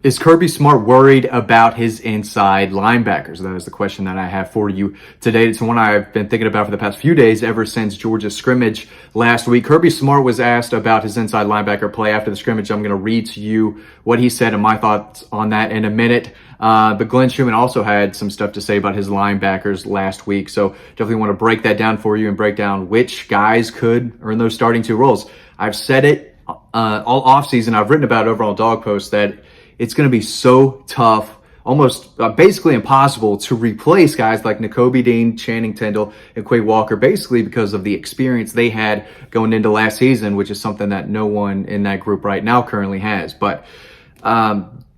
Is Kirby Smart worried about his inside linebackers? That is the question that I have for you today. It's one I've been thinking about for the past few days, ever since Georgia's scrimmage last week. Kirby Smart was asked about his inside linebacker play after the scrimmage. I'm going to read to you what he said and my thoughts on that in a minute. But Glenn Schumann also had some stuff to say about his linebackers last week. So definitely want to break that down for you and break down which guys could earn those starting two roles. I've said it all offseason. I've written about it over on Dog Post that it's going to be so tough, almost basically impossible to replace guys like Nakobe Dean, Channing Tindall, and Quay Walker, basically because of the experience they had going into last season, which is something that no one in that group right now currently has. But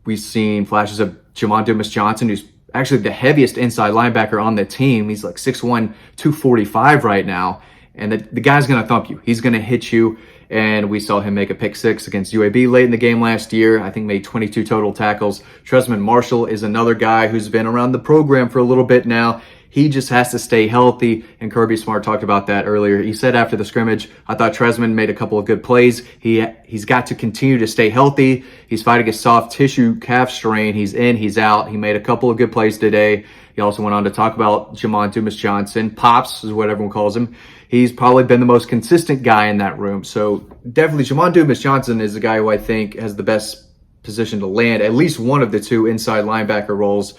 we've seen flashes of Jamon Dumas-Johnson, who's actually the heaviest inside linebacker on the team. He's like 6'1", 245 right now. And the guy's going to thump you. He's going to hit you. And we saw him make a pick six against UAB late in the game last year. I think made 22 total tackles. Trezmen Marshall is another guy who's been around the program for a little bit now. He just has to stay healthy, and Kirby Smart talked about that earlier. He said after the scrimmage, I thought Trezmen made a couple of good plays. He's got to continue to stay healthy. He's fighting a soft tissue calf strain. He's in, he's out. He made a couple of good plays today. He also went on to talk about Jamon Dumas-Johnson. Pops is what everyone calls him. He's probably been the most consistent guy in that room. So definitely Jamon Dumas-Johnson is the guy who I think has the best position to land at least one of the two inside linebacker roles.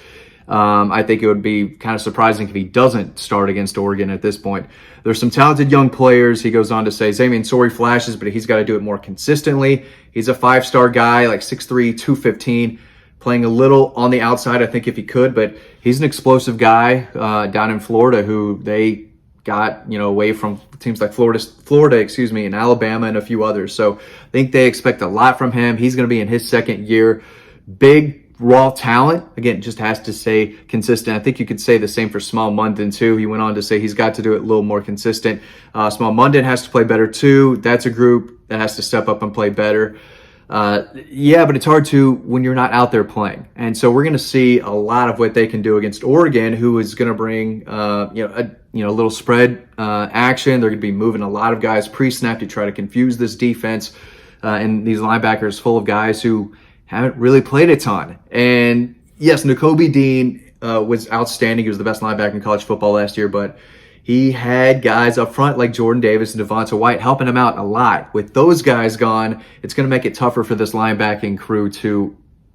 I think it would be kind of surprising if he doesn't start against Oregon at this point. There's some talented young players. He goes on to say, Zamian Sori flashes, but he's got to do it more consistently. He's a five-star guy, like 6'3", 215, playing a little on the outside, I think, if he could. But he's an explosive guy down in Florida who they got, away from teams like Florida, and Alabama and a few others. So I think they expect a lot from him. He's going to be in his second year. Big, raw talent. Again, just has to stay consistent. I think you could say the same for Small Munden too. He went on to say he's got to do it a little more consistent. Small Munden has to play better too. That's a group that has to step up and play better. But it's hard to when you're not out there playing. And so we're going to see a lot of what they can do against Oregon, who is going to bring a little spread action. They're going to be moving a lot of guys pre-snap to try to confuse this defense, and these linebackers full of guys who haven't really played a ton. And yes, Nakobe Dean was outstanding. He was the best linebacker in college football last year, but he had guys up front like Jordan Davis and Devonta White helping him out a lot. With those guys gone, it's going to make it tougher for this linebacking crew to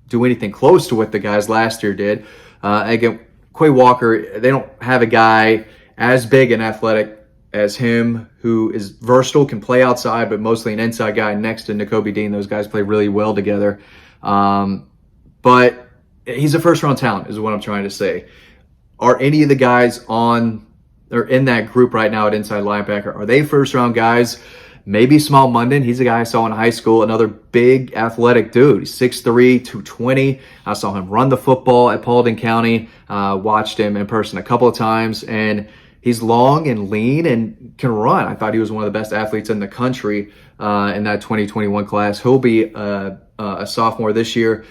do anything close to what the guys last year did. Again, Quay Walker, they don't have a guy as big and athletic as him who is versatile, can play outside, but mostly an inside guy next to Nakobe Dean. Those guys play really well together. But he's a first-round talent is what I'm trying to say. Are any of the guys in that group right now at inside linebacker, are they first-round guys? Maybe Small Munden. He's a guy I saw in high school, another big athletic dude. He's 6'3", 220. I saw him run the football at Paulding County. Watched him in person a couple of times, and he's long and lean and can run. I thought he was one of the best athletes in the country in that 2021 class. He'll be a sophomore this year.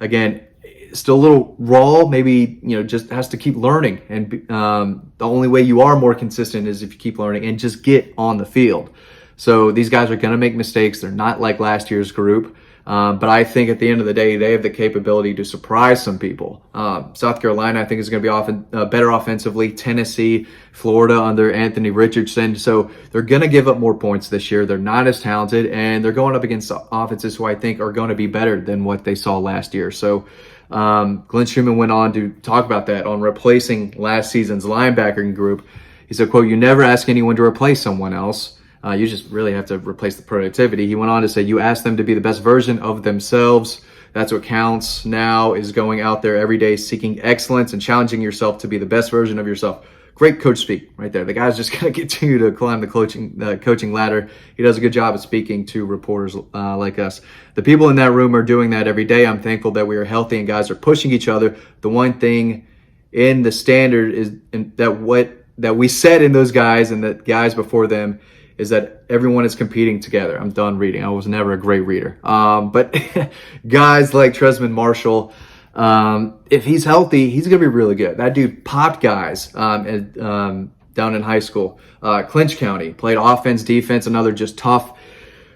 Again, still a little raw, maybe, just has to keep learning. And the only way you are more consistent is if you keep learning and just get on the field. So these guys are going to make mistakes. They're not like last year's group. But I think at the end of the day, they have the capability to surprise some people. South Carolina, I think, is going to be better offensively. Tennessee, Florida under Anthony Richardson. So they're going to give up more points this year. They're not as talented, and they're going up against offenses who I think are going to be better than what they saw last year. So Glenn Schumann went on to talk about that on replacing last season's linebacking group. He said, quote, "You never ask anyone to replace someone else. You just really have to replace the productivity." He went on to say, "You ask them to be the best version of themselves. That's what counts now, is going out there every day, seeking excellence and challenging yourself to be the best version of yourself." Great coach speak right there. The guy's just going to continue to climb the coaching ladder. He does a good job of speaking to reporters like us. The people in that room are doing that every day. I'm thankful that we are healthy and guys are pushing each other. The one thing in the standard is that we said in those guys and the guys before them is that everyone is competing together. I'm done reading. I was never a great reader. But guys like Trezmen Marshall, if he's healthy, he's going to be really good. That dude popped guys down in high school. Clinch County, played offense, defense, another just tough,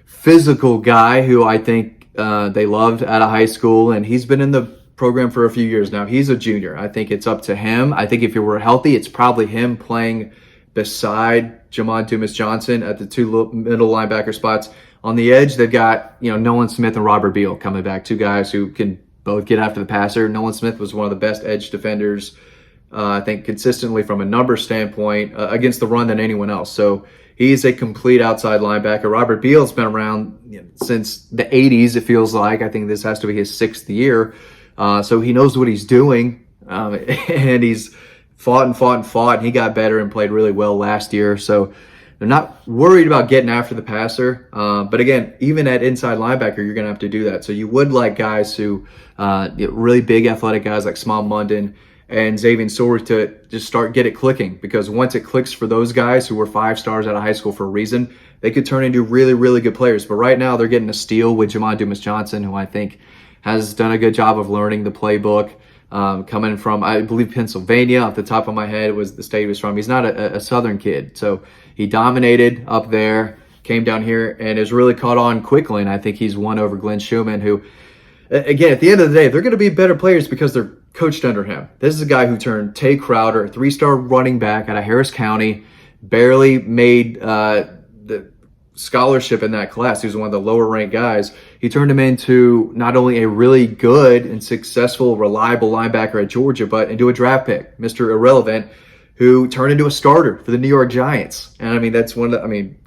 physical guy who I think they loved out of high school, and he's been in the program for a few years now. He's a junior. I think it's up to him. I think if he were healthy, it's probably him playing beside Jamon Dumas-Johnson at the two middle linebacker spots. On the edge, they've got, Nolan Smith and Robert Beal coming back, two guys who can both get after the passer. Nolan Smith was one of the best edge defenders, I think, consistently from a number standpoint against the run than anyone else. So he's a complete outside linebacker. Robert Beal's been around since the 80s, it feels like. I think this has to be his 6th year. So he knows what he's doing, and he's fought, and he got better and played really well last year. So they're not worried about getting after the passer. But again, even at inside linebacker, you're going to have to do that. So you would like guys who, really big athletic guys like Small Munden and Xavier Sorg to just get it clicking, because once it clicks for those guys who were 5 stars out of high school for a reason, they could turn into really, really good players. But right now they're getting a steal with Jamon Dumas-Johnson, who I think has done a good job of learning the playbook. Coming from, I believe, Pennsylvania, off the top of my head, was the state he was from. He's not a Southern kid. So he dominated up there, came down here, and has really caught on quickly. And I think he's won over Glenn Schumann, who, again, at the end of the day, they're going to be better players because they're coached under him. This is a guy who turned Tay Crowder, a 3-star running back out of Harris County, barely made the scholarship in that class. He was one of the lower ranked guys. He turned him into not only a really good and successful, reliable linebacker at Georgia, but into a draft pick, Mr. Irrelevant, who turned into a starter for the New York Giants. And I mean, that's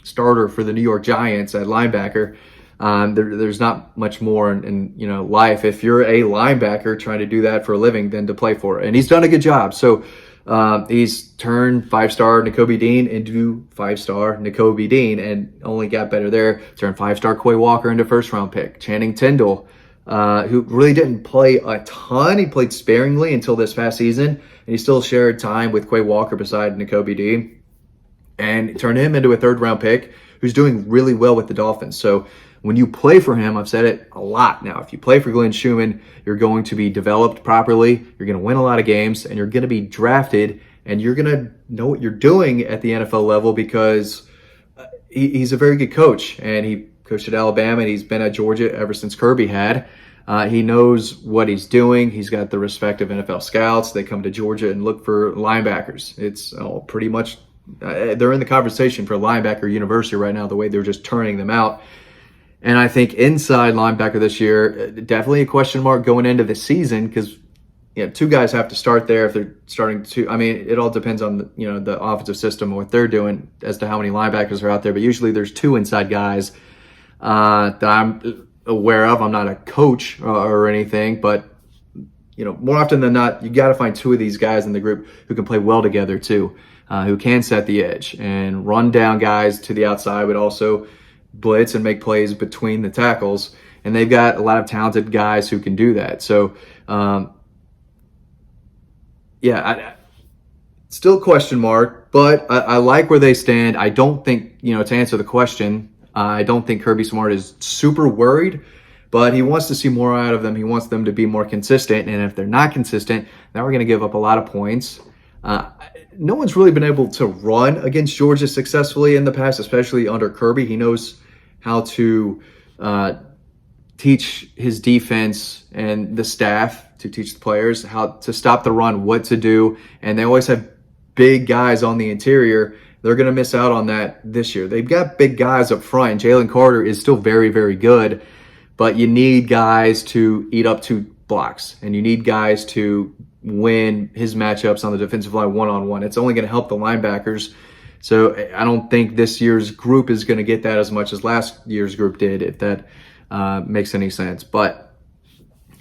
starter for the New York Giants at linebacker. There's not much more in life if you're a linebacker trying to do that for a living than to play for it. And he's done a good job. So he's turned 5-star Nakobe Dean into 5-star Nakobe Dean, and only got better there. Turned 5-star Quay Walker into 1st-round pick. Channing Tindall, who really didn't play a ton. He played sparingly until this past season, and he still shared time with Quay Walker beside Nakobe Dean, and turned him into a 3rd-round pick who's doing really well with the Dolphins. So when you play for him, I've said it a lot now, if you play for Glenn Schumann, you're going to be developed properly, you're going to win a lot of games, and you're going to be drafted, and you're going to know what you're doing at the NFL level, because he's a very good coach, and he coached at Alabama, and he's been at Georgia ever since Kirby had. He knows what he's doing. He's got the respect of NFL scouts. They come to Georgia and look for linebackers. It's pretty much, they're in the conversation for linebacker university right now, the way they're just turning them out. And I think inside linebacker this year, definitely a question mark going into the season, because 2 guys have to start there if they're starting to. I mean, it all depends on the offensive system and what they're doing as to how many linebackers are out there. But usually there's 2 inside guys that I'm aware of. I'm not a coach or anything, but more often than not, you got to find 2 of these guys in the group who can play well together too, who can set the edge and run down guys to the outside, but also blitz and make plays between the tackles. And they've got a lot of talented guys who can do that. So, still question mark, but I like where they stand. I don't think, to answer the question, I don't think Kirby Smart is super worried, but he wants to see more out of them. He wants them to be more consistent. And if they're not consistent, now we're going to give up a lot of points. No one's really been able to run against Georgia successfully in the past, especially under Kirby. He knows how to teach his defense and the staff, to teach the players how to stop the run, what to do. And they always have big guys on the interior. They're going to miss out on that this year. They've got big guys up front. Jalen Carter is still very, very good, but you need guys to eat up 2 blocks, and you need guys to win his matchups on the defensive line one-on-one. It's only going to help the linebackers. So I don't think this year's group is going to get that as much as last year's group did, if that makes any sense. But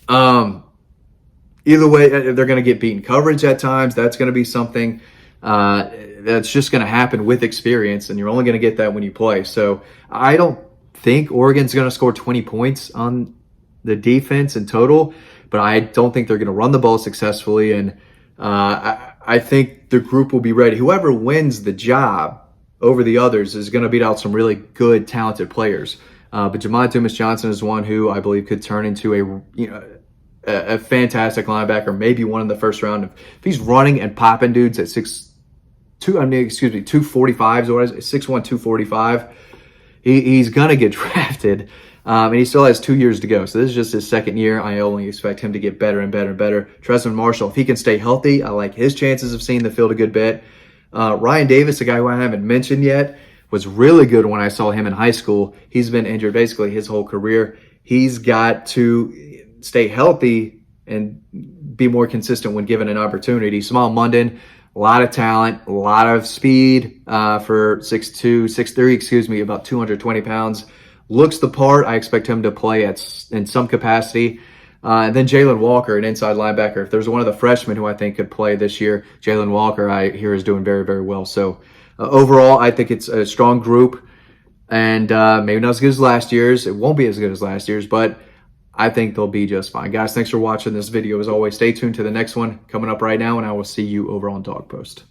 either way, they're going to get beaten coverage at times. That's going to be something that's just going to happen with experience, and you're only going to get that when you play. So I don't think Oregon's going to score 20 points on the defense in total, but I don't think they're going to run the ball successfully. And I think the group will be ready. Whoever wins the job over the others is going to beat out some really good, talented players. But Jamon Dumas-Johnson is one who I believe could turn into a fantastic linebacker, maybe one in the 1st round. If he's running and popping dudes at 245s or what is it, 6'1", 245, he's going to get drafted. And he still has 2 years to go. So this is just his second year. I only expect him to get better and better and better. Tresman Marshall, if he can stay healthy, I like his chances of seeing the field a good bit. Ryan Davis, a guy who I haven't mentioned yet, was really good when I saw him in high school. He's been injured basically his whole career. He's got to stay healthy and be more consistent when given an opportunity. Small Munden, a lot of talent, a lot of speed for 6'2", 6'3", about 220 pounds. Looks the part. I expect him to play in some capacity. And then Jalen Walker, an inside linebacker. If there's one of the freshmen who I think could play this year, Jalen Walker, I hear is doing very, very well. So overall, I think it's a strong group. And maybe not as good as last year's. It won't be as good as last year's, but I think they'll be just fine. Guys, thanks for watching this video. As always, stay tuned to the next one coming up right now, and I will see you over on Dog Post.